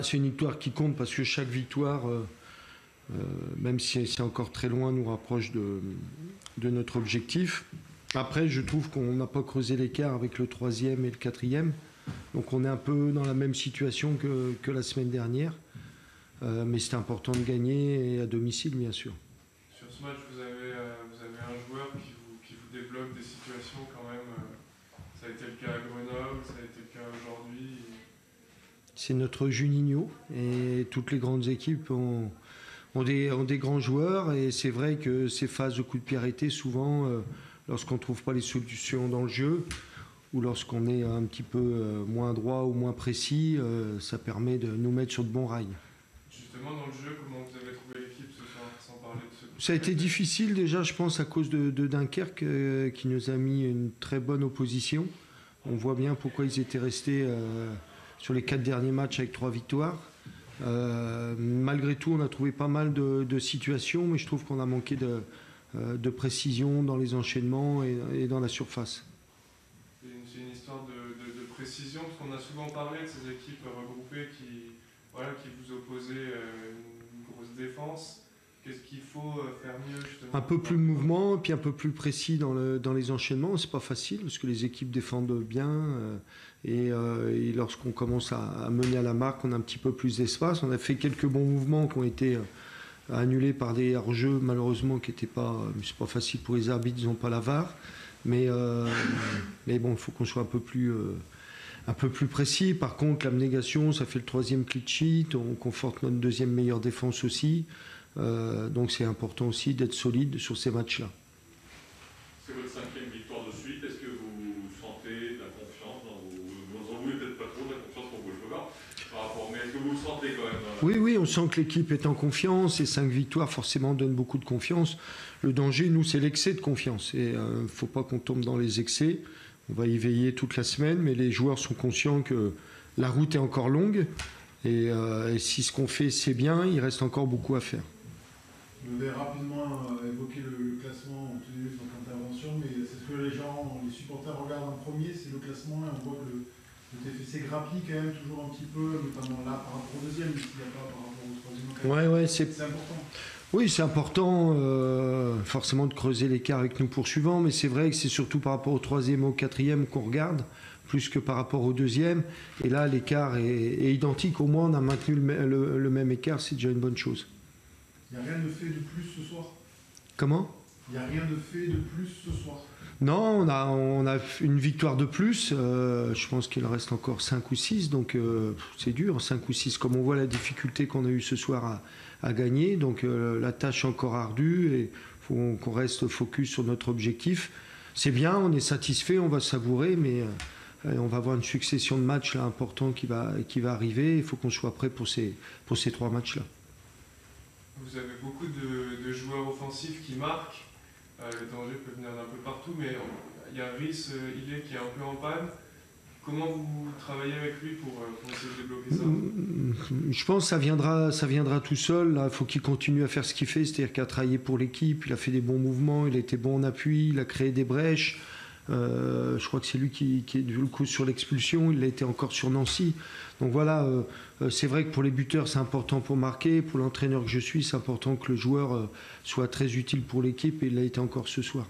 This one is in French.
C'est une victoire qui compte parce que chaque victoire, même si c'est encore très loin, nous rapproche de notre objectif. Après, je trouve qu'on n'a pas creusé l'écart avec le 3e et le 4e. Donc on est un peu dans la même situation que la semaine dernière. Mais c'est important de gagner et à domicile, bien sûr. Sur ce match, vous avez un joueur qui vous débloque des situations quand même. Ça a été le cas à Grenoble, ça a été le cas aujourd'hui. C'est notre Juninho. Et toutes les grandes équipes ont des grands joueurs. Et c'est vrai que ces phases de coup de pied arrêté, souvent, lorsqu'on ne trouve pas les solutions dans le jeu, ou lorsqu'on est un petit peu moins droit ou moins précis, ça permet de nous mettre sur de bons rails. Justement, dans le jeu, comment vous avez trouvé l'équipe ce soir, sans parler de ce... Ça a été difficile déjà, je pense, à cause de Dunkerque, qui nous a mis une très bonne opposition. On voit bien pourquoi ils étaient restés sur les 4 derniers matchs avec 3 victoires. Malgré tout, on a trouvé pas mal de situations, mais je trouve qu'on a manqué de précision dans les enchaînements et dans la surface. C'est une histoire de précision, parce qu'on a souvent parlé de ces équipes regroupées qui vous opposaient une grosse défense. Qu'est-ce qu'il faut faire mieux justement? Un peu plus de mouvement, puis un peu plus précis dans les enchaînements. C'est pas facile parce que les équipes défendent bien et lorsqu'on commence à mener à la marque, on a un petit peu plus d'espace. On a fait quelques bons mouvements qui ont été annulés par des hors-jeux malheureusement qui n'étaient pas. C'est pas facile pour les arbitres, ils n'ont pas la VAR. Mais bon, il faut qu'on soit un peu plus précis. Par contre, l'abnégation, ça fait le 3e clean sheet. On conforte notre 2e meilleure défense aussi. Donc c'est important aussi d'être solide sur ces matchs-là. C'est votre 5e victoire de suite. Est-ce que vous sentez de la confiance vous en voulez peut-être pas trop de la confiance pour Bouchevar par rapport, mais est-ce que vous le sentez quand même? Oui, on sent que l'équipe est en confiance et 5 victoires forcément donnent beaucoup de confiance. Le danger, nous, c'est l'excès de confiance. Et il ne faut pas qu'on tombe dans les excès. On va y veiller toute la semaine, mais les joueurs sont conscients que la route est encore longue. Et si ce qu'on fait, c'est bien, il reste encore beaucoup à faire. Vous avez rapidement évoqué le classement en tout début de votre intervention, mais c'est ce que les supporters regardent en premier, c'est le classement, et on voit que le TFC grappille quand même toujours un petit peu, notamment là par rapport au 2e, s'il n'y a pas par rapport au 3e. Ouais, c'est important. Oui, c'est important forcément de creuser l'écart avec nos poursuivants, mais c'est vrai que c'est surtout par rapport au 3e et au 4e qu'on regarde, plus que par rapport au 2e. Et là, l'écart est identique. Au moins, on a maintenu le même écart, c'est déjà une bonne chose. Il n'y a rien de fait de plus ce soir? Comment? Il n'y a rien de fait de plus ce soir? Non, on a une victoire de plus. Je pense qu'il reste encore 5 ou 6, donc c'est dur, 5 ou 6. Comme on voit la difficulté qu'on a eue ce soir à gagner, donc la tâche est encore ardue et il faut qu'on reste focus sur notre objectif. C'est bien, on est satisfait, on va savourer, mais on va avoir une succession de matchs là, importants qui va arriver. Il faut qu'on soit prêt pour ces 3 matchs-là. Vous avez beaucoup de joueurs offensifs qui marquent. Le danger peut venir d'un peu partout, mais il y a Rhys Ilé qui est un peu en panne. Comment vous travaillez avec lui pour essayer de débloquer ça? Je pense que ça viendra tout seul. Il faut qu'il continue à faire ce qu'il fait, c'est-à-dire qu'il a travaillé pour l'équipe, il a fait des bons mouvements, il a été bon en appui, il a créé des brèches. Je crois que c'est lui qui est du coup sur l'expulsion, il a été encore sur Nancy. Donc voilà, c'est vrai que pour les buteurs c'est important pour marquer, pour l'entraîneur que je suis c'est important que le joueur soit très utile pour l'équipe et il l'a été encore ce soir.